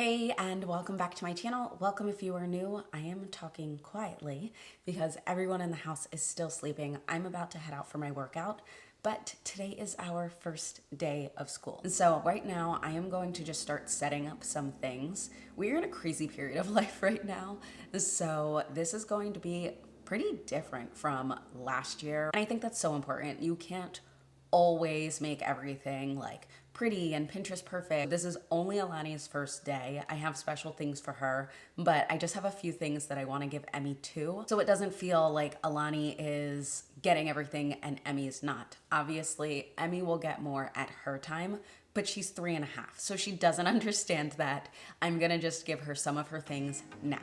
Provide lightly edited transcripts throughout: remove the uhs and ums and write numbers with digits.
Hey, and welcome back to my channel. Welcome if you are new. I am talking quietly because everyone in the house is still sleeping. I'm about to head out for my workout, but today is our first day of school. And so right now I am going to just start setting up some things. We're in a crazy period of life right now, so this is going to be pretty different from last year. And I think that's so important. You can't always make everything like pretty and Pinterest perfect. This is only Alani's first day. I have special things for her, but I just have a few things that I want to give Emmy too, so it doesn't feel like Alani is getting everything and Emmy's not. Obviously, Emmy will get more at her time, but she's 3.5, so she doesn't understand that. I'm gonna just give her some of her things now.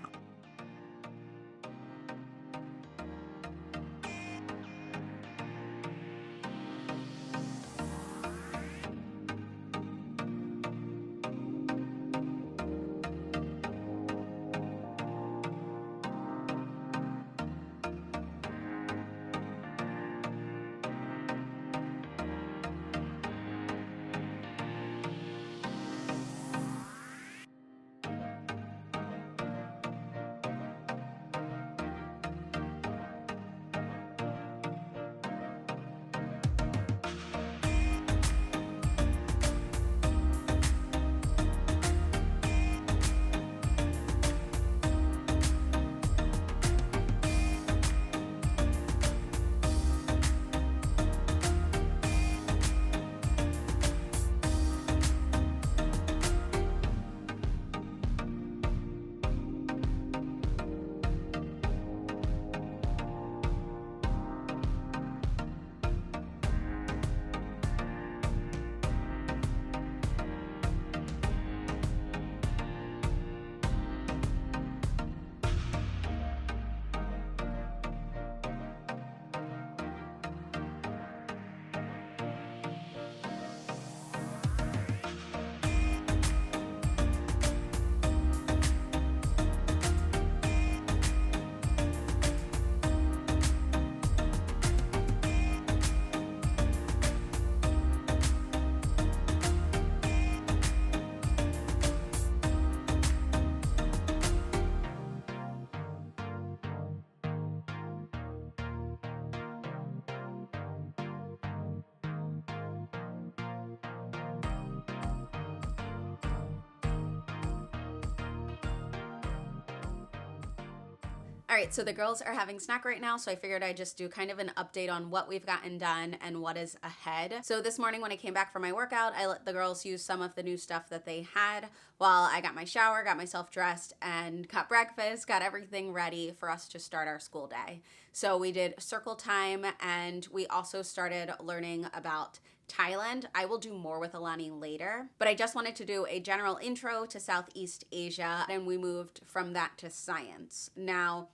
All right, so the girls are having snack right now, so I figured I'd just do kind of an update on what we've gotten done and what is ahead. So this morning when I came back from my workout, I let the girls use some of the new stuff that they had while I got my shower, got myself dressed, and got breakfast, got everything ready for us to start our school day. So we did circle time, and we also started learning about Thailand. I will do more with Alani later, but I just wanted to do a general intro to Southeast Asia, and we moved from that to science. Now,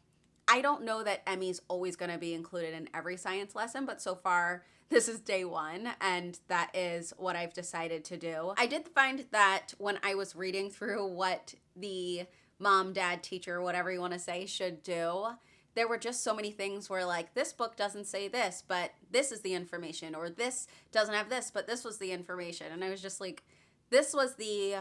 I don't know that Emmy's always going to be included in every science lesson, but so far this is day one, and that is what I've decided to do. I did find that when I was reading through what the mom, dad, teacher, whatever you want to say, should do, there were just so many things where like, this book doesn't say this, but this is the information, or this doesn't have this, but this was the information. And I was just like, this was the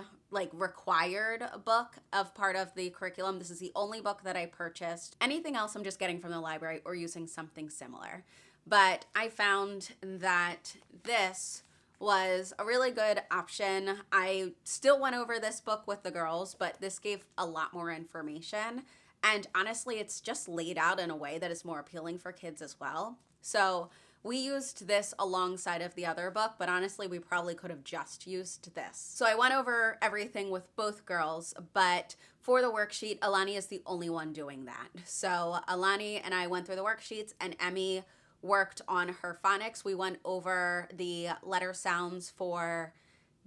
required book of part of the curriculum. This is the only book that I purchased. Anything else I'm just getting from the library or using something similar. But I found that this was a really good option. I still went over this book with the girls, but this gave a lot more information. And honestly, it's just laid out in a way that is more appealing for kids as well. So we used this alongside of the other book, but honestly, we probably could have just used this. So I went over everything with both girls, but for the worksheet, Alani is the only one doing that. So Alani and I went through the worksheets, and Emmy worked on her phonics. We went over the letter sounds for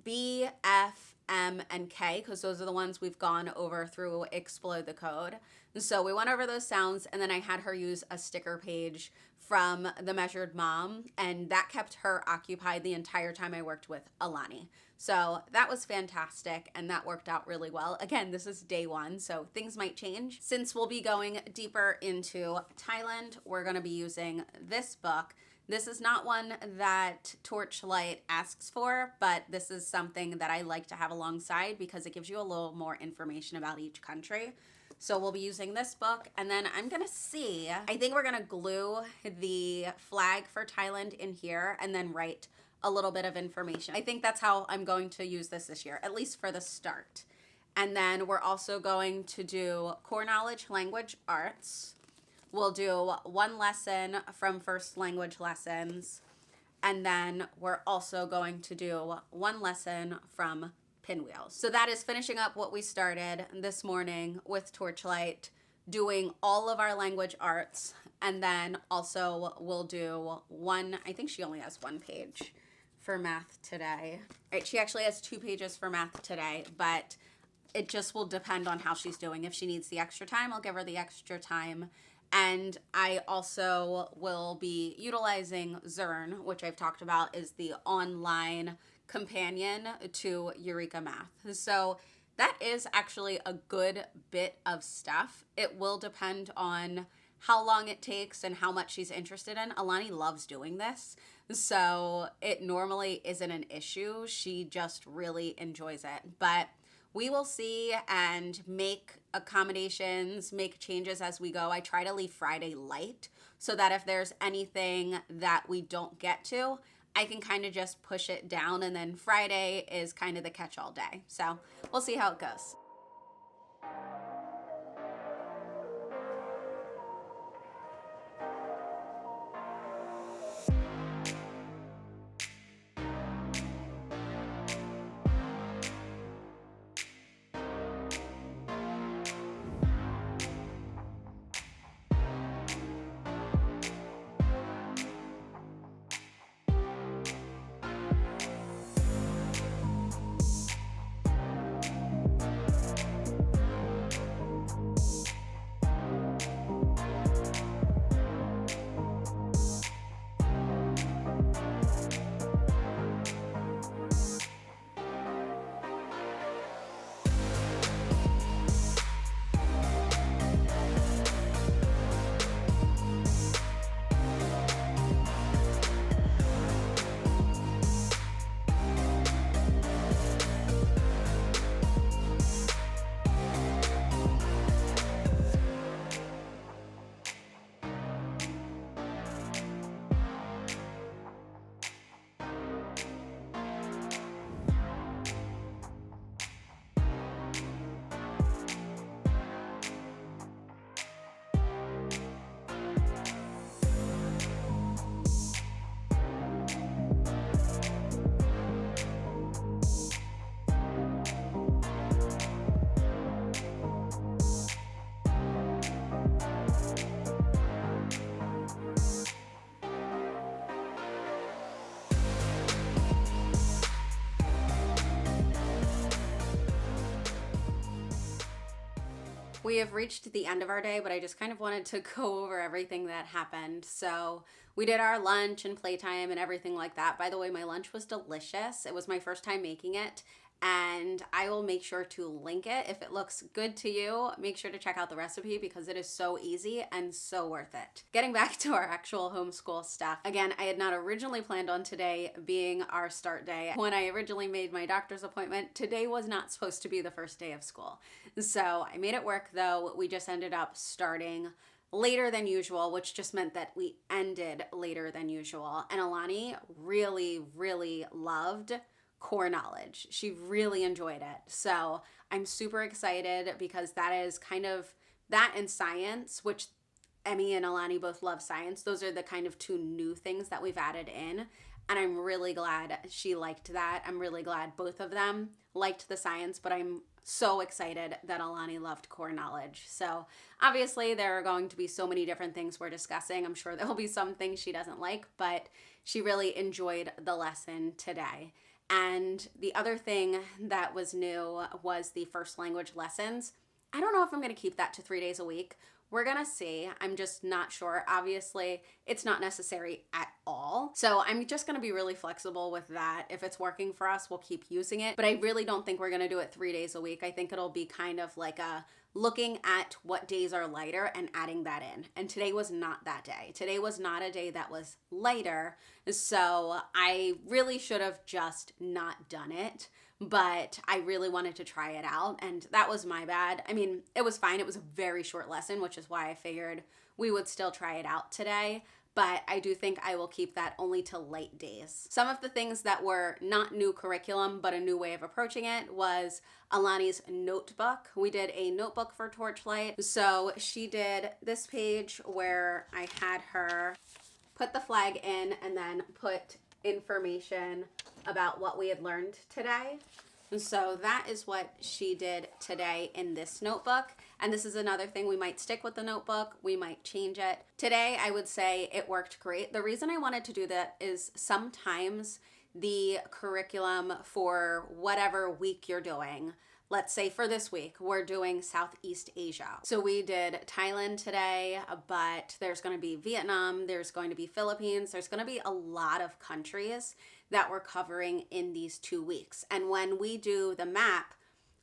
B, F, M, and K, because those are the ones we've gone over through Explode the Code. So we went over those sounds, and then I had her use a sticker page from the Measured Mom, and that kept her occupied the entire time I worked with Alani. So that was fantastic, and that worked out really well. Again, this is day one, so things might change. Since we'll be going deeper into Thailand, we're going to be using this book. This is not one that Torchlight asks for, but this is something that I like to have alongside because it gives you a little more information about each country. So we'll be using this book, and then I'm gonna see, I think we're gonna glue the flag for Thailand in here and then write a little bit of information. I think that's how I'm going to use this year, at least for the start. And then we're also going to do core knowledge, language, arts. We'll do one lesson from first language lessons. And then we're also going to do one lesson from Pinwheels. So that is finishing up what we started this morning with Torchlight, doing all of our language arts. And then also we'll do one, I think she only has one page for math today. Right, she actually has 2 pages for math today, but it just will depend on how she's doing. If she needs the extra time, I'll give her the extra time. And I also will be utilizing Zern, which I've talked about is the online companion to Eureka Math. So that is actually a good bit of stuff. It will depend on how long it takes and how much she's interested in. Alani loves doing this, so it normally isn't an issue. She just really enjoys it. But we will see and make accommodations, make changes as we go. I try to leave Friday light so that if there's anything that we don't get to, I can kind of just push it down, and then Friday is kind of the catch-all day. So we'll see how it goes. We have reached the end of our day, but I just kind of wanted to go over everything that happened. So we did our lunch and playtime and everything like that. By the way, my lunch was delicious. It was my first time making it, and I will make sure to link it. If it looks good to you, make sure to check out the recipe because it is so easy and so worth it. Getting back to our actual homeschool stuff. Again, I had not originally planned on today being our start day. When I originally made my doctor's appointment, today was not supposed to be the first day of school. So I made it work though. We just ended up starting later than usual, which just meant that we ended later than usual. And Alani really, really loved core knowledge. She really enjoyed it. So I'm super excited because that is kind of that and science, which Emmy and Alani both love science. Those are the kind of 2 new things that we've added in. And I'm really glad she liked that. I'm really glad both of them liked the science, but I'm so excited that Alani loved core knowledge. So obviously there are going to be so many different things we're discussing. I'm sure there'll be some things she doesn't like, but she really enjoyed the lesson today. And the other thing that was new was the first language lessons. I don't know if I'm going to keep that to 3 days a week. We're going to see. I'm just not sure. Obviously, it's not necessary at all. So I'm just going to be really flexible with that. If it's working for us, we'll keep using it. But I really don't think we're going to do it 3 days a week. I think it'll be kind of like a looking at what days are lighter and adding that in. And today was not that day. Today was not a day that was lighter. So I really should have just not done it. But I really wanted to try it out, and that was my bad. I mean, it was fine. It was a very short lesson, which is why I figured we would still try it out today. But I do think I will keep that only to light days. Some of the things that were not new curriculum, but a new way of approaching it was Alani's notebook. We did a notebook for Torchlight. So she did this page where I had her put the flag in and then put information about what we had learned today. And so that is what she did today in this notebook. And this is another thing, we might stick with the notebook, we might change it. Today, I would say it worked great. The reason I wanted to do that is sometimes the curriculum for whatever week you're doing, let's say for this week, we're doing Southeast Asia. So we did Thailand today, but there's going to be Vietnam, there's going to be Philippines, there's going to be a lot of countries that we're covering in these 2 weeks. And when we do the map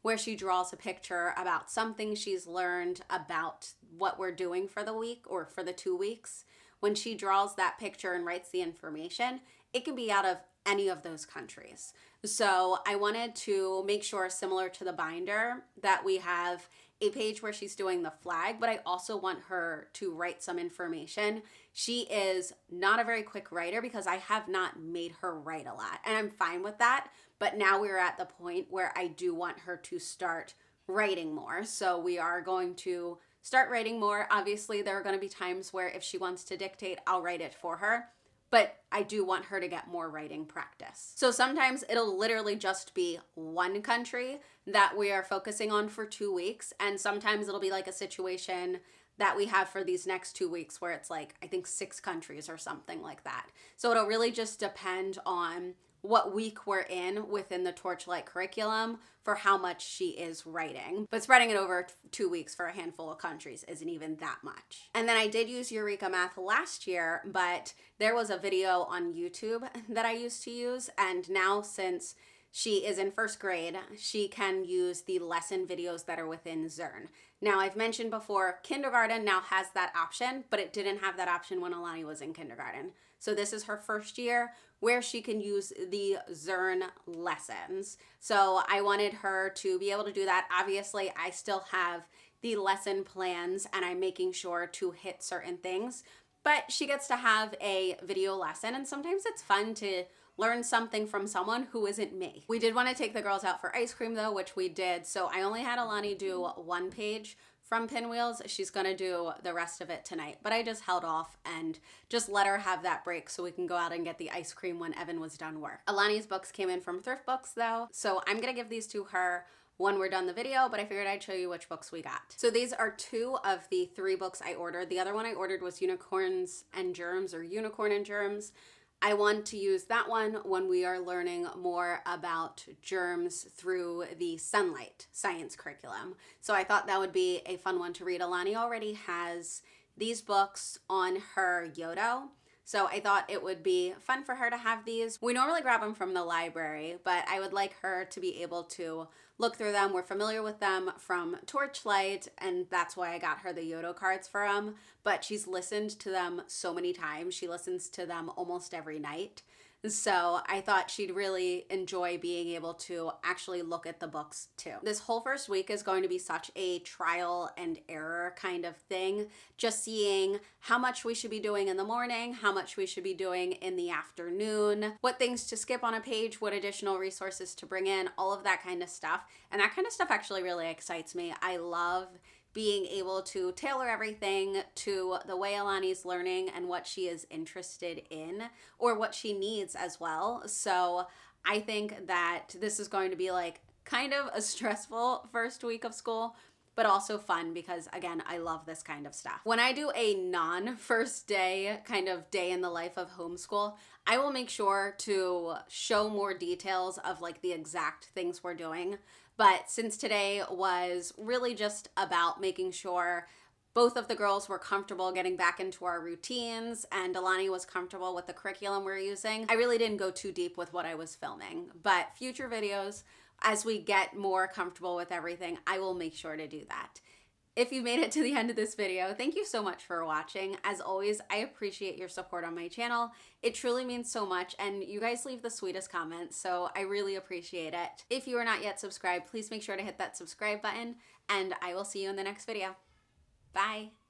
where she draws a picture about something she's learned about what we're doing for the week or for the 2 weeks, when she draws that picture and writes the information, it can be out of any of those countries. So I wanted to make sure, similar to the binder, that we have a page where she's doing the flag, but I also want her to write some information. She is not a very quick writer because I have not made her write a lot, and I'm fine with that. But now we're at the point where I do want her to start writing more. So we are going to start writing more. Obviously, there are going to be times where if she wants to dictate, I'll write it for her. But I do want her to get more writing practice. So sometimes it'll literally just be one country that we are focusing on for 2 weeks. And sometimes it'll be like a situation that we have for these next 2 weeks where it's like, I think 6 countries or something like that. So it'll really just depend on what week we're in within the Torchlight curriculum for how much she is writing. But spreading it over 2 weeks for a handful of countries isn't even that much. And then I did use Eureka Math last year, but there was a video on YouTube that I used to use. And now since she is in 1st grade, she can use the lesson videos that are within Zern. Now, I've mentioned before, kindergarten now has that option, but it didn't have that option when Alani was in kindergarten. So this is her 1st year where she can use the Zern lessons. So I wanted her to be able to do that. Obviously, I still have the lesson plans and I'm making sure to hit certain things, but she gets to have a video lesson, and sometimes it's fun to learn something from someone who isn't me. We did want to take the girls out for ice cream though, which we did. So I only had Alani do 1 page from Pinwheels. She's gonna do the rest of it tonight, but I just held off and just let her have that break so we can go out and get the ice cream when Evan was done work. Alani's books came in from Thrift Books though, so I'm gonna give these to her when we're done the video, but I figured I'd show you which books we got. So these are 2 of the 3 books I ordered. The other one I ordered was Unicorns and Germs, or Unicorn and Germs. I want to use that one when we are learning more about germs through the sunlight science curriculum. So I thought that would be a fun one to read. Alani already has these books on her Yodo, so I thought it would be fun for her to have these. We normally grab them from the library, but I would like her to be able to look through them. We're familiar with them from Torchlight, and that's why I got her the Yodo cards for them, but she's listened to them so many times. She listens to them almost every night. So I thought she'd really enjoy being able to actually look at the books too. This whole 1st week is going to be such a trial and error kind of thing. Just seeing how much we should be doing in the morning, how much we should be doing in the afternoon, what things to skip on a page, what additional resources to bring in, all of that kind of stuff. And that kind of stuff actually really excites me. I love being able to tailor everything to the way Alani's learning and what she is interested in or what she needs as well. So I think that this is going to be like kind of a stressful 1st week of school, but also fun because, again, I love this kind of stuff. When I do a non-first day kind of day in the life of homeschool, I will make sure to show more details of like the exact things we're doing. But since today was really just about making sure both of the girls were comfortable getting back into our routines and Alani was comfortable with the curriculum we're using, I really didn't go too deep with what I was filming. But future videos, as we get more comfortable with everything, I will make sure to do that. If you made it to the end of this video, thank you so much for watching. As always, I appreciate your support on my channel. It truly means so much, and you guys leave the sweetest comments, so I really appreciate it. If you are not yet subscribed, please make sure to hit that subscribe button, and I will see you in the next video. Bye.